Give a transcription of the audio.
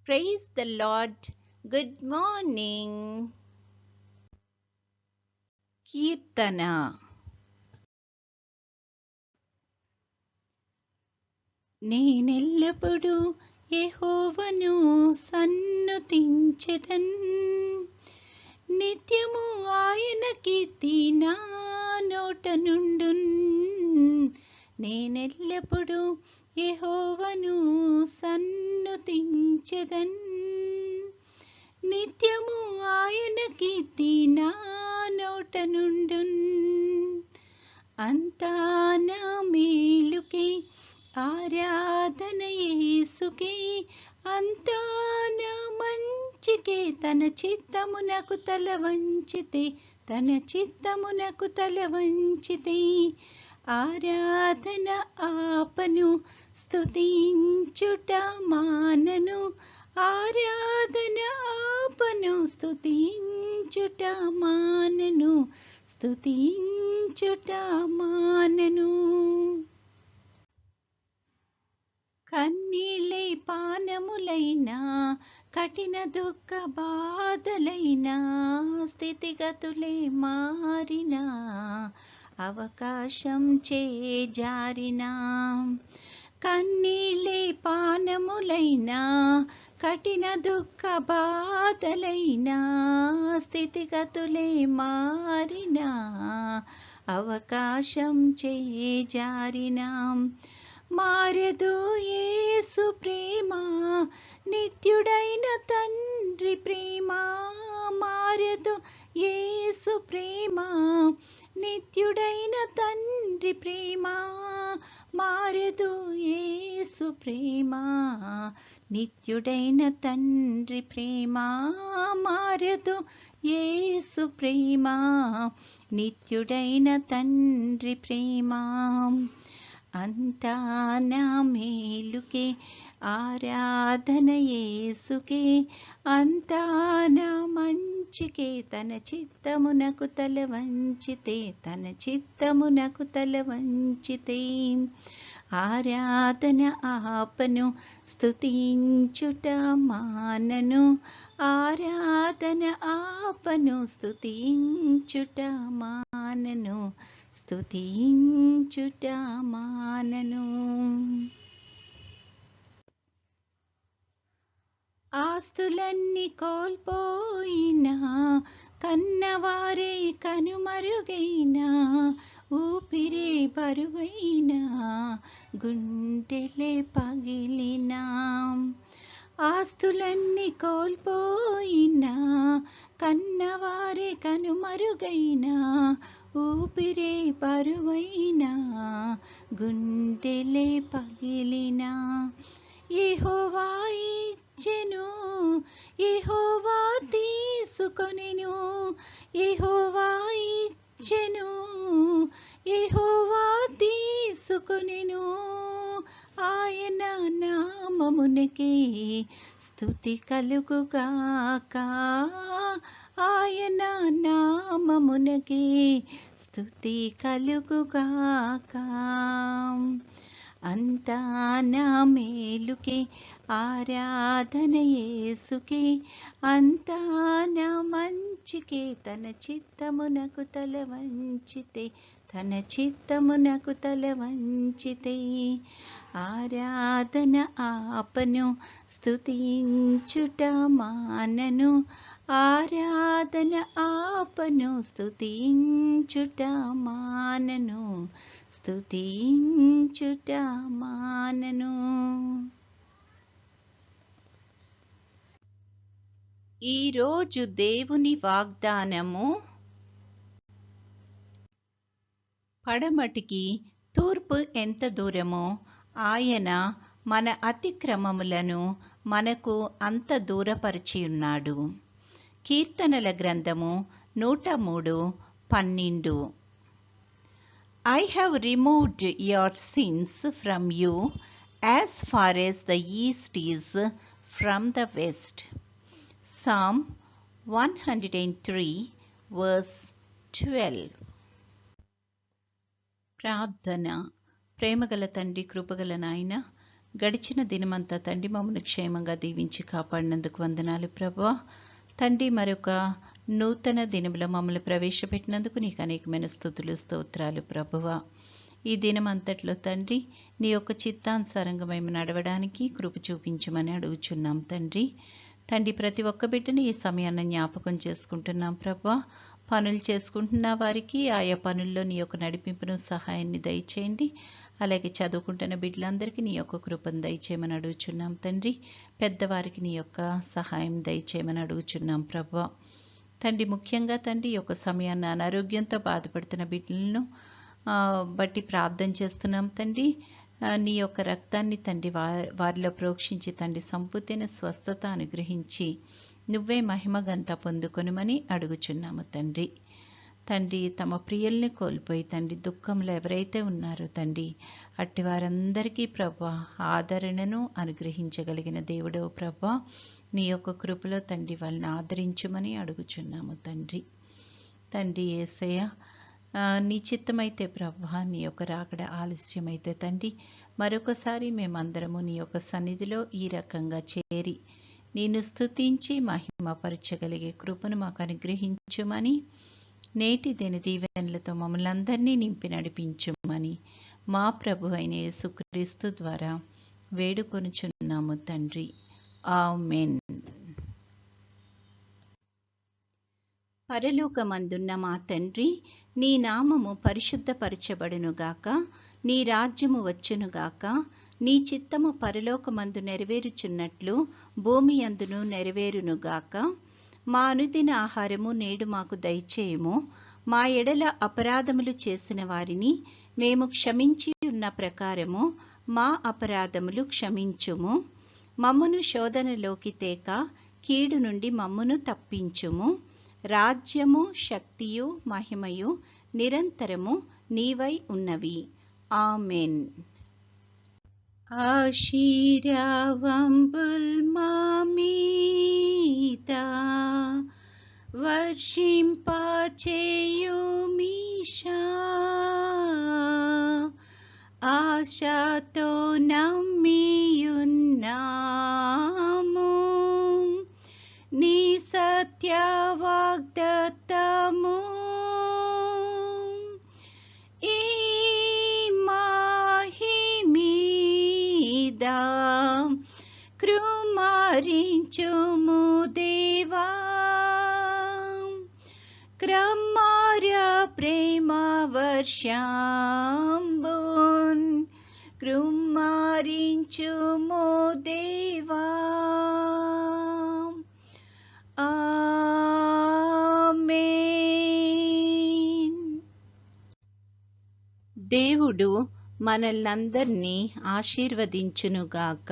Praise the Lord. Good morning. కీర్తన. నేనెల్లప్పుడూ యెహోవాను సన్నుతించెదన్, నిత్యము ఆయన కీర్తి నా నోట నుండున్. నేనెల్లప్పుడూ యెహోవాను సన్నుతించెదన్, నిత్యము ఆయన కీర్తి నా నోట నుండున్. అంతా నా మేలుకే ఆరాధన యేసుకే, అంతా నా మంచికే. తన చిత్తమునకు తల వంచితే, తన చిత్తమునకు తల వంచితే, ఆరాధన ఆపను, స్తుతించుట మానను. ఆరాధన ఆపను, స్తుతించుట మానను, స్తుతించుట మానను. కన్నీళ్ళై పానములైనా, కఠిన దుఃఖ బాధలైనా, స్థితిగతులే మారినా, అవకాశం చేజారినా. కన్నీళ్ళై పానములైనా, కఠిన దుఃఖ బాధలైనా, స్థితిగతులే మారినా, అవకాశం చేజారినా. మారదు యేసు ప్రేమ, నిత్యుడైన తండ్రి ప్రేమ. మారదు యేసు ప్రేమ, నిత్యుడైన తండ్రి ప్రేమ. మారదు యేసు ప్రేమ, నిత్యుడైన తండ్రి ప్రేమ. మారదు యేసు ప్రేమ, నిత్యుడైన తండ్రి ప్రేమ. అంతా నా మేలుకే ఆరాధన యేసుకే, అంతా నా మంచికే. తన చిత్తమునకు తల వంచితే, తన చిత్తమునకు తల వంచితే, ఆరాధన ఆపను, స్తుతించుట మానను. ఆరాధన ఆపను, స్తుతించుట మానను, స్తుతించుట మానను. ఆస్తులన్నీ కోల్పోయినా, కన్నవారే కనుమరుగైనా, ఊపిరే బరువైనా, గుండెలే పగిలినా. ఆస్తులన్నీ కోల్పోయినా, కన్నవారే కనుమరుగైనా, ఊపిరే బరువైనా, గుండెలే పగిలినా. యెహోవా ఇచ్చెను, యెహోవా తీసుకొనెను. యెహోవా ఇచ్చెను, యెహోవా తీసుకొనెను. ఆయన నామమునకే స్తుతి కలుగుగాక. ఆయన నామమునకే స్తుతి కలుగుగాక. అంతా నా మేలుకే ఆరాధన యేసుకే, అంతా నా మంచికే. తన చిత్తమునకు తల వంచితే, తన చిత్తమునకు తల వంచితే, ఆరాధన ఆపను, స్తుతించుట మానను. ఆరాధన ఆపను, స్తుతించుట మానను, స్తుతించుట మానను. ఈరోజు దేవుని వాగ్దానము. పడమటికి తూర్పు ఎంత దూరమో, ఆయన మన అతిక్రమములను మనకు అంత దూరపరిచియున్నాడు. కీర్తనల గ్రంథము 103:12. I have removed your sins from you as far as the east is from the west. Psalm 103:12. ప్రార్థన. ప్రేమగల తండ్రి, కృపగల నాయన, గడిచిన దినమంతా తండ్రి మమ్మల్ని క్షేమంగా దీవించి కాపాడినందుకు వందనాలు ప్రభువా. తండ్రి, మరొక నూతన దినములో మమ్మల్ని ప్రవేశపెట్టినందుకు నీకు అనేకమైన స్తుతులు స్తోత్రాలు ప్రభువా. ఈ దినం అంతట్లో తండ్రి నీ యొక్క చిత్తానుసారంగా మేము నడవడానికి కృప చూపించమని అడుగుచున్నాం తండ్రి. ప్రతి ఒక్క బిడ్డని ఈ సమయాన్ని జ్ఞాపకం చేసుకుంటున్నాం ప్రభువా. పనులు చేసుకుంటున్న వారికి ఆయా పనుల్లో నీ యొక్క నడిపింపును సహాయాన్ని దయచేయండి. అలాగే చదువుకుంటున్న బిడ్డలందరికీ నీ యొక్క కృపను దయచేయమని అడుగుచున్నాం తండ్రి. పెద్దవారికి నీ యొక్క సహాయం దయచేయమని అడుగుచున్నాం ప్రభువా. ముఖ్యంగా ఈ యొక్క సమయాన్ని అనారోగ్యంతో బాధపడుతున్న బిడ్డలను బట్టి ప్రార్థన చేస్తున్నాం తండ్రి. నీ యొక్క రక్తాన్ని వారిలో ప్రోక్షించి సంపూర్తైన స్వస్థత అనుగ్రహించి నువ్వే మహిమగంత పొందుకొనుమని అడుగుచున్నాము తండ్రి. తమ ప్రియుల్ని కోల్పోయి దుఃఖంలో ఎవరైతే ఉన్నారో అట్టి వారందరికీ ప్రభా ఆదరణను అనుగ్రహించగలిగిన దేవుడో ప్రభా, నీ యొక్క కృపలో వాళ్ళని ఆదరించుమని అడుగుచున్నాము తండ్రి. యేసయ్య, నీ చిత్తమైతే ప్రభా నీ యొక్క రాకడ ఆలస్యమైతే మరొకసారి మేమందరము నీ యొక్క సన్నిధిలో ఈ రకంగా చేరి నిన్ను స్తుతించి మహిమపరచగలిగే కృపను మాకు అనుగ్రహించుమని, నేటి దిన దీవెనలతో మమ్మల్ని అందరినీ నింపి నడిపించుమని మా ప్రభు అయిన యేసుక్రీస్తు ద్వారా వేడుకొనుచున్నాము తండ్రి. ఆమేన్. పరలోకమందున్న మా తండ్రి, నీ నామము పరిశుద్ధపరచబడునుగాక, నీ రాజ్యము వచ్చునుగాక, నీ చిత్తము పరలోకమందు నెరవేరుచున్నట్లు భూమి అందును నెరవేరునుగాక. మా అనుదిన ఆహారము నేడు మాకు దయచేయము. మా ఎడల అపరాధములు చేసిన వారిని మేము క్షమించి ఉన్న ప్రకారము మా అపరాధములు క్షమించుము. మమ్మును శోధనలోకి తేక కీడు నుండి మమ్మును తప్పించుము. రాజ్యము, శక్తియు, మహిమయు నిరంతరము నీవై ఉన్నవి. ఆమెన్. ఆశీర్వాదంబుల్ మా మీద వర్షింపచేయుమీశా, ఆశతో నమ్మియున్నాము నీ సత్య వాగ్దత్తము. ఈ మాహిమీద కృమారించుము దేవా, క్రమార్య ప్రేమ వర్షంబున్ కృమారించుము దేవా. ఆమేన్. దేవుడు మనల్నందరినీ ఆశీర్వదించునుగాక.